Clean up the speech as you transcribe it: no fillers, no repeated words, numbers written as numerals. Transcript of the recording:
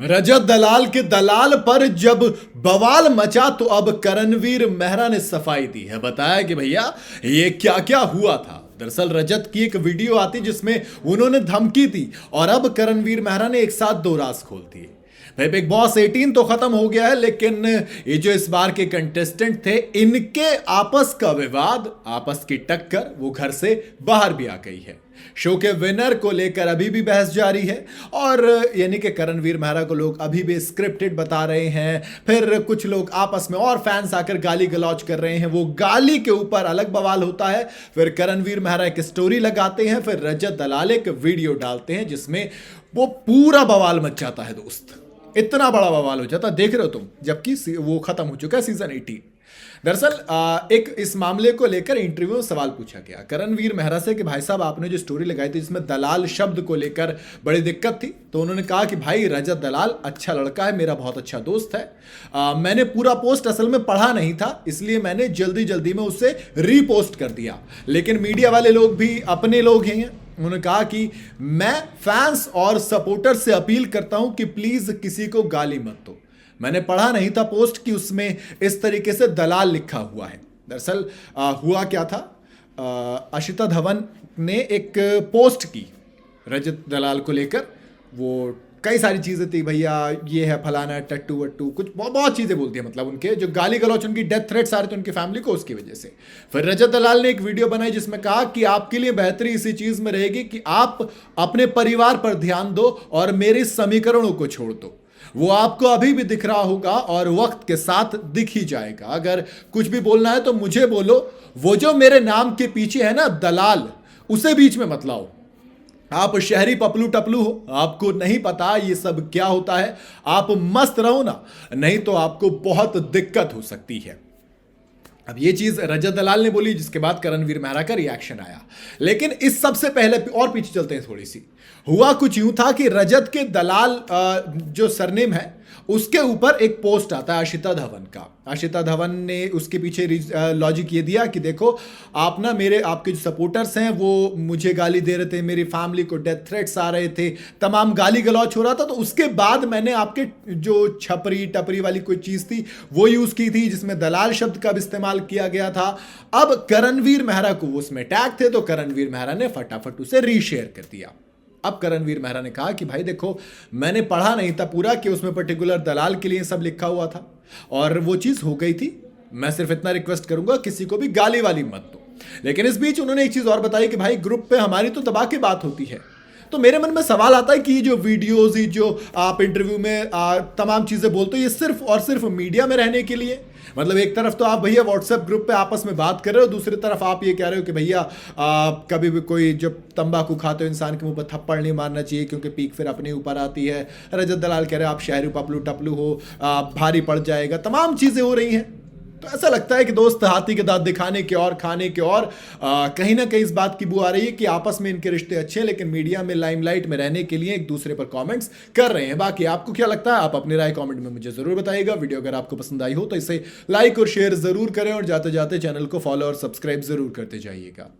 रजत दलाल के दलाल पर जब बवाल मचा तो अब करणवीर मेहरा ने सफाई दी है। बताया कि भैया ये क्या क्या हुआ था। दरअसल रजत की एक वीडियो आती जिसमें उन्होंने धमकी दी और अब करणवीर मेहरा ने एक साथ दो राज खोल दिए। भाई बिग बॉस 18 तो खत्म हो गया है, लेकिन ये जो इस बार के कंटेस्टेंट थे इनके आपस का विवाद, आपस की टक्कर वो घर से बाहर भी आ गई है। शो के विनर को लेकर अभी भी बहस जारी है और यानी कि करणवीर मेहरा को लोग अभी भी स्क्रिप्टेड बता रहे हैं। फिर कुछ लोग आपस में और फैंस आकर गाली गलौज कर रहे हैं, वो गाली के ऊपर अलग बवाल होता है। फिर करणवीर मेहरा एक स्टोरी लगाते हैं, फिर रजत दलाल एक वीडियो डालते हैं जिसमें वो पूरा बवाल मच जाता है। दोस्त इतना बड़ा बवाल हो जाता, देख रहे हो तुम, जबकि वो खत्म हो चुका है सीजन 18। दरअसल एक इस मामले को लेकर इंटरव्यू में सवाल पूछा गया करणवीर मेहरा से कि भाई साहब आपने जो स्टोरी लगाई थी जिसमें दलाल शब्द को लेकर बड़ी दिक्कत थी, तो उन्होंने कहा कि भाई रजत दलाल अच्छा लड़का है, मेरा बहुत अच्छा दोस्त है। मैंने पूरा पोस्ट असल में पढ़ा नहीं था, इसलिए मैंने जल्दी जल्दी में उसे रीपोस्ट कर दिया, लेकिन मीडिया वाले लोग भी अपने लोग हैं। उन्होंने कहा कि मैं फैंस और सपोर्टर से अपील करता हूं कि प्लीज किसी को गाली मत दो, मैंने पढ़ा नहीं था पोस्ट कि उसमें इस तरीके से दलाल लिखा हुआ है। दरअसल हुआ क्या था, अशिता धवन ने एक पोस्ट की रजत दलाल को लेकर, वो कई सारी चीज़ें थी, भैया ये है फलाना टट्टू वट्टू, कुछ बहुत चीज़ें बोलती है, मतलब उनके जो गाली गलौच, उनकी डेथ थ्रेट्स आ रहे थे उनकी फैमिली को, उसकी वजह से। फिर रजत दलाल ने एक वीडियो बनाई जिसमें कहा कि आपके लिए बेहतरी इसी चीज़ में रहेगी कि आप अपने परिवार पर ध्यान दो और मेरे समीकरणों को छोड़ दो, वो आपको अभी भी दिख रहा होगा और वक्त के साथ दिख ही जाएगा। अगर कुछ भी बोलना है तो मुझे बोलो, वो जो मेरे नाम के पीछे है ना दलाल, उसे बीच में मत लाओ। आप शहरी पपलू टपलू हो, आपको नहीं पता ये सब क्या होता है, आप मस्त रहो ना, नहीं तो आपको बहुत दिक्कत हो सकती है। अब ये चीज रजत दलाल ने बोली, जिसके बाद करणवीर मेहरा का रिएक्शन आया। लेकिन इस सबसे पहले और पीछे चलते हैं थोड़ी सी। हुआ कुछ यूं था कि रजत के दलाल जो सरनेम है उसके ऊपर एक पोस्ट आता है आशिता धवन का। आशिता धवन ने उसके पीछे लॉजिक ये दिया कि देखो आप ना, मेरे आपके जो सपोर्टर्स हैं वो मुझे गाली दे रहे थे, मेरी फैमिली को डेथ थ्रेट्स आ रहे थे, तमाम गाली गलौच हो रहा था, तो उसके बाद मैंने आपके जो छपरी टपरी वाली कोई चीज़ थी वो यूज़ की थी जिसमें दलाल शब्द का भी इस्तेमाल किया गया था। अब करणवीर मेहरा को वो उसमें टैग थे, तो करणवीर मेहरा ने फटाफट उसे रीशेयर कर दिया। अब करणवीर मेहरा ने कहा कि भाई देखो मैंने पढ़ा नहीं था पूरा कि उसमें पर्टिकुलर दलाल के लिए सब लिखा हुआ था और वो चीज़ हो गई थी, मैं सिर्फ इतना रिक्वेस्ट करूंगा किसी को भी गाली वाली मत दो। लेकिन इस बीच उन्होंने एक चीज़ और बताई कि भाई ग्रुप पे हमारी तो दबा के बात होती है। तो मेरे मन में सवाल आता है कि ये जो वीडियोज़, ये जो आप इंटरव्यू में तमाम चीज़ें बोलते हो, ये सिर्फ और सिर्फ मीडिया में रहने के लिए, मतलब एक तरफ तो आप भैया व्हाट्सएप ग्रुप पे आपस में बात कर रहे हो, दूसरी तरफ आप ये कह रहे हो कि भैया कभी भी कोई जब तंबाकू खाते हो इंसान के मुंह पर थप्पड़ नहीं मारना चाहिए क्योंकि पीक फिर अपने ऊपर आती है। रजत दलाल कह रहे हो आप शहरी पपलू टपलू हो, भारी पड़ जाएगा, तमाम चीज़ें हो रही हैं। तो ऐसा लगता है कि दोस्त हाथी के दांत दिखाने के और खाने के और कहीं ना कहीं इस बात की बू आ रही है कि आपस में इनके रिश्ते अच्छे हैं, लेकिन मीडिया में लाइमलाइट में रहने के लिए एक दूसरे पर कमेंट्स कर रहे हैं। बाकी आपको क्या लगता है, आप अपनी राय कमेंट में मुझे जरूर बताइएगा। वीडियो अगर आपको पसंद आई हो तो इसे लाइक और शेयर जरूर करें और जाते जाते चैनल को फॉलो और सब्सक्राइब जरूर करते जाइएगा।